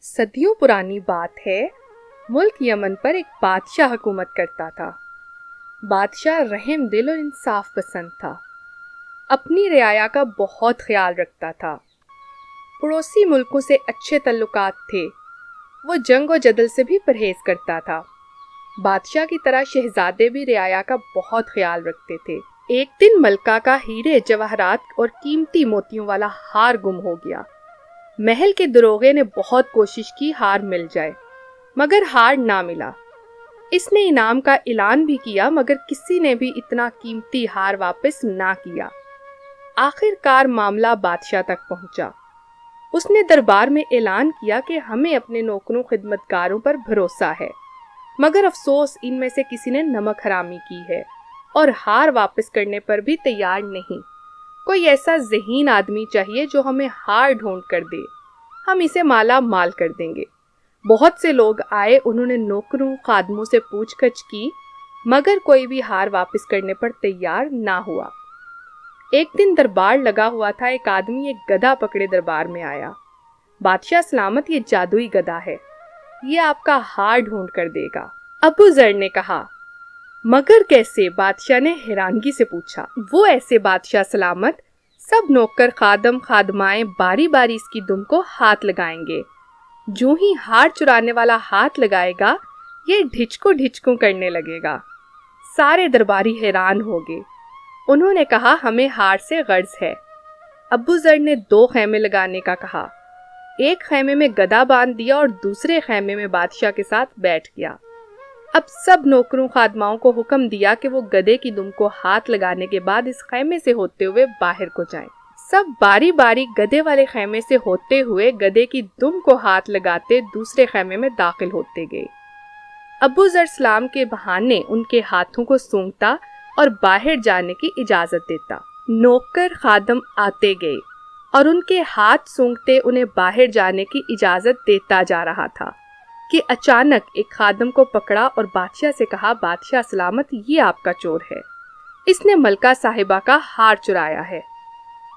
صدیوں پرانی بات ہے، ملک یمن پر ایک بادشاہ حکومت کرتا تھا۔ بادشاہ رحم دل اور انصاف پسند تھا، اپنی رعایا کا بہت خیال رکھتا تھا۔ پڑوسی ملکوں سے اچھے تعلقات تھے، وہ جنگ و جدل سے بھی پرہیز کرتا تھا۔ بادشاہ کی طرح شہزادے بھی رعایا کا بہت خیال رکھتے تھے۔ ایک دن ملکہ کا ہیرے جواہرات اور قیمتی موتیوں والا ہار گم ہو گیا۔ محل کے دروغے نے بہت کوشش کی ہار مل جائے، مگر ہار نہ ملا۔ اس نے انعام کا اعلان بھی کیا، مگر کسی نے بھی اتنا قیمتی ہار واپس نہ کیا۔ آخر کار معاملہ بادشاہ تک پہنچا۔ اس نے دربار میں اعلان کیا کہ ہمیں اپنے نوکروں خدمتگاروں پر بھروسہ ہے، مگر افسوس ان میں سے کسی نے نمک حرامی کی ہے اور ہار واپس کرنے پر بھی تیار نہیں۔ کوئی ایسا ذہین آدمی چاہیے جو ہمیں ہار ڈھونڈ کر دے، ہم اسے مالا مال کر دیں گے۔ بہت سے لوگ آئے، انہوں نے نوکروں خادموں سے پوچھ گچھ کی، مگر کوئی بھی ہار واپس کرنے پر تیار نہ ہوا۔ ایک دن دربار لگا ہوا تھا، ایک آدمی ایک گدھا پکڑے دربار میں آیا۔ بادشاہ سلامت، یہ جادوئی گدھا ہے، یہ آپ کا ہار ڈھونڈ کر دے گا۔ ابو ذر نے کہا، مگر کیسے؟ بادشاہ نے حیرانگی سے پوچھا۔ وہ ایسے بادشاہ سلامت، سب نوکر خادم خادمائیں باری باری اس کی دم کو ہاتھ لگائیں گے۔ جو ہی ہار چرانے والا ہاتھ لگائے گا، یہ ڈھچکو ڈھچکو کرنے لگے گا۔ سارے درباری حیران ہو گئے۔ انہوں نے کہا، ہمیں ہار سے غرض ہے۔ ابو ذر نے 2 خیمے لگانے کا کہا۔ ایک خیمے میں گدھا باندھ دیا اور دوسرے خیمے میں بادشاہ کے ساتھ بیٹھ گیا۔ اب سب نوکروں خادماؤں کو حکم دیا کہ وہ گدھے کی دم کو ہاتھ لگانے کے بعد اس خیمے سے ہوتے ہوئے باہر کو جائیں۔ سب باری باری گدھے والے خیمے سے ہوتے ہوئے گدھے کی دم کو ہاتھ لگاتے دوسرے خیمے میں داخل ہوتے گئے۔ ابو ذر سلام کے بہانے ان کے ہاتھوں کو سونگھتا اور باہر جانے کی اجازت دیتا۔ نوکر خادم آتے گئے اور ان کے ہاتھ سونگھتے انہیں باہر جانے کی اجازت دیتا جا رہا تھا کہ اچانک ایک خادم کو پکڑا اور بادشاہ سے کہا، بادشاہ سلامت، یہ آپ کا چور ہے، اس نے ملکہ صاحبہ کا ہار چرایا ہے۔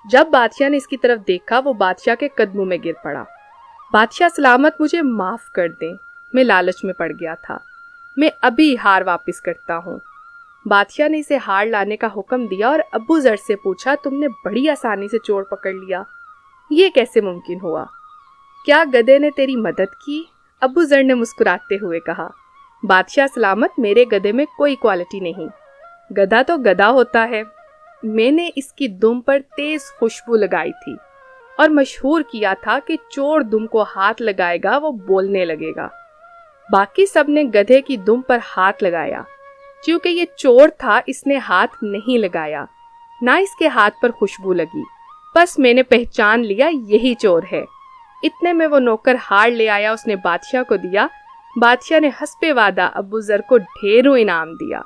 جب بادشاہ نے اس کی طرف دیکھا، وہ بادشاہ کے قدموں میں گر پڑا۔ بادشاہ سلامت، مجھے معاف کر دیں، میں لالچ میں پڑ گیا تھا، میں ابھی ہار واپس کرتا ہوں۔ بادشاہ نے اسے ہار لانے کا حکم دیا اور ابو ذر سے پوچھا، تم نے بڑی آسانی سے چور پکڑ لیا، یہ کیسے ممکن ہوا؟ کیا گدھے نے تیری مدد کی؟ ابو ذر نے مسکراتے ہوئے کہا، بادشاہ سلامت، میرے گدھے میں کوئی کوالٹی نہیں، گدھا تو گدھا ہوتا ہے۔ میں نے اس کی دم پر تیز خوشبو لگائی تھی اور مشہور کیا تھا کہ چور دم کو ہاتھ لگائے گا وہ بولنے لگے گا۔ باقی سب نے گدھے کی دم پر ہاتھ لگایا۔ چونکہ یہ چور تھا، اس نے ہاتھ نہیں لگایا، نہ اس کے ہاتھ پر خوشبو لگی، بس میں نے پہچان لیا یہی چور ہے۔ اتنے میں وہ نوکر ہار لے آیا، اس نے بادشاہ کو دیا۔ بادشاہ نے حسب وعدہ ابو ذر کو ڈھیروں انعام دیا۔